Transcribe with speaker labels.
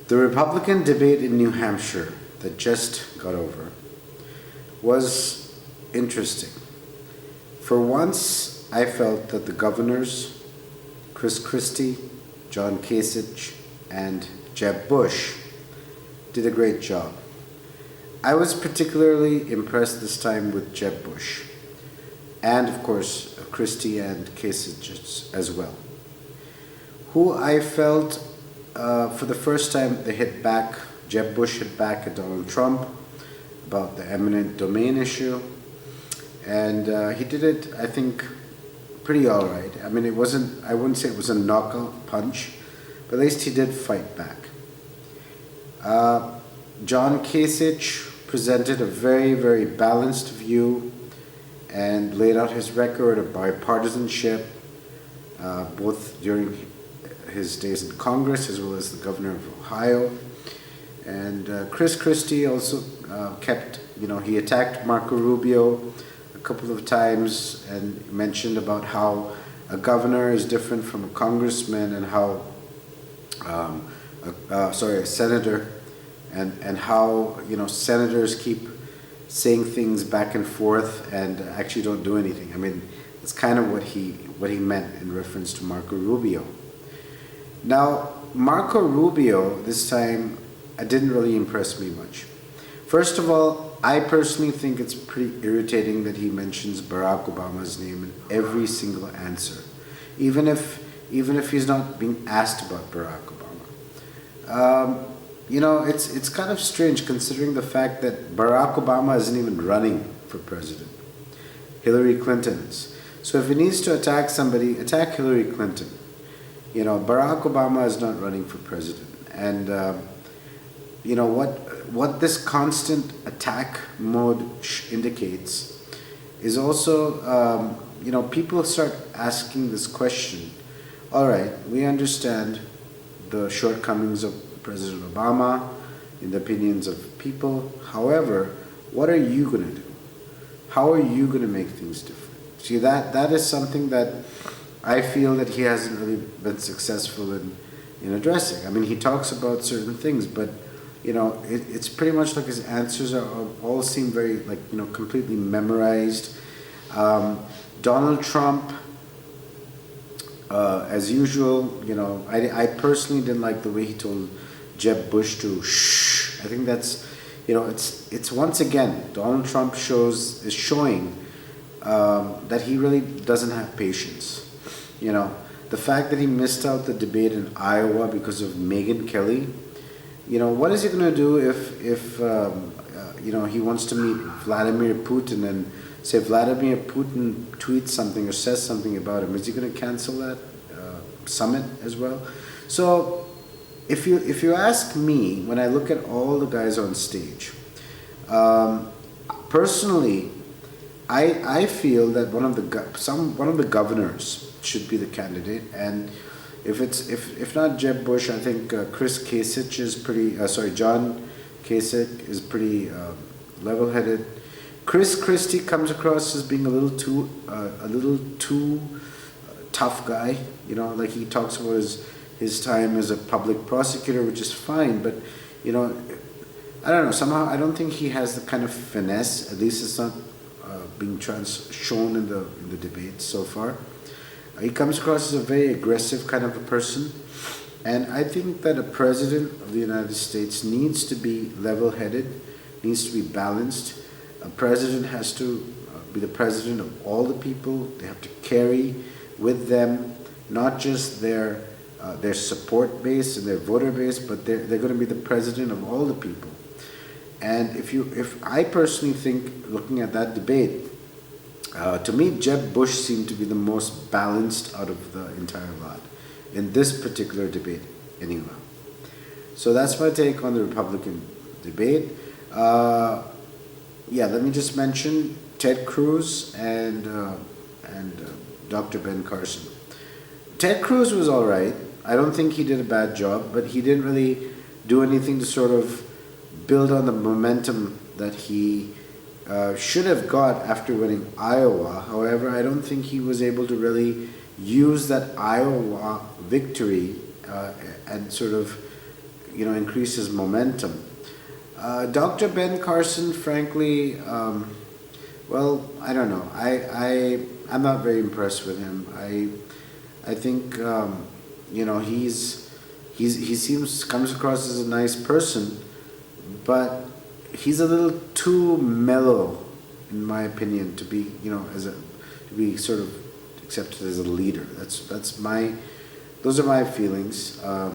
Speaker 1: The Republican debate in New Hampshire that just got over was interesting. For once, I felt that the governors, Chris Christie, John Kasich, and Jeb Bush, did a great job. I was particularly impressed this time with Jeb Bush, and of course Christie and Kasich as well, who I felt for the first time they hit back. Jeb Bush hit back at Donald Trump about the eminent domain issue, and he did it, I think, pretty all right. I mean, I wouldn't say it was a knockout punch, but at least he did fight back. John Kasich presented a very, very balanced view and laid out his record of bipartisanship, both during his days in Congress as well as the governor of Ohio. And Chris Christie also he attacked Marco Rubio a couple of times and mentioned about how a governor is different from a congressman, and how, a senator, and how senators keep saying things back and forth and actually don't do anything. I mean, it's kind of what he meant in reference to Marco Rubio. Now, Marco Rubio this time didn't really impress me much. First of all, I personally think it's pretty irritating that he mentions Barack Obama's name in every single answer, even if he's not being asked about Barack Obama. It's kind of strange considering the fact that Barack Obama isn't even running for president. Hillary Clinton is. So if he needs to attack somebody, attack Hillary Clinton. Barack Obama is not running for president. And what this constant attack mode indicates is also, people start asking this question. All right, we understand the shortcomings of President Obama in the opinions of people. However, what are you going to do? How are you going to make things different? See, that is something that I feel that he hasn't really been successful in addressing. I mean, he talks about certain things, but it's pretty much like his answers all seem very completely memorized. Donald Trump, as usual, I personally didn't like the way he told Jeb Bush to shh. I think that's, it's once again, Donald Trump is showing that he really doesn't have patience. The fact that he missed out the debate in Iowa because of Megyn Kelly, what is he going to do if he wants to meet Vladimir Putin and say Vladimir Putin tweets something or says something about him? Is he going to cancel that summit as well? So if you ask me, when I look at all the guys on stage, personally, I feel that one of the governors should be the candidate, and if not Jeb Bush, I think Chris Kasich is John Kasich is pretty level-headed. Chris Christie comes across as being a little too tough guy. He talks about his time as a public prosecutor, which is fine, but I don't know. Somehow, I don't think he has the kind of finesse. At least it's not being shown in the debate so far. He comes across as a very aggressive kind of a person, and I think that a president of the United States needs to be level-headed, needs to be balanced. A president has to be the president of all the people. They have to carry with them not just their support base and their voter base, but they're going to be the president of all the people. And if I personally think, looking at that debate, to me, Jeb Bush seemed to be the most balanced out of the entire lot in this particular debate, anyway. So that's my take on the Republican debate. Let me just mention Ted Cruz and Dr. Ben Carson. Ted Cruz was all right. I don't think he did a bad job, but he didn't really do anything to sort of build on the momentum that he should have got after winning Iowa. However, I don't think he was able to really use that Iowa victory and sort of increase his momentum. Dr. Ben Carson, frankly, well, I don't know. I'm not very impressed with him. I think he comes across as a nice person, but he's a little too mellow, in my opinion, to be to be sort of accepted as a leader. Those are my feelings.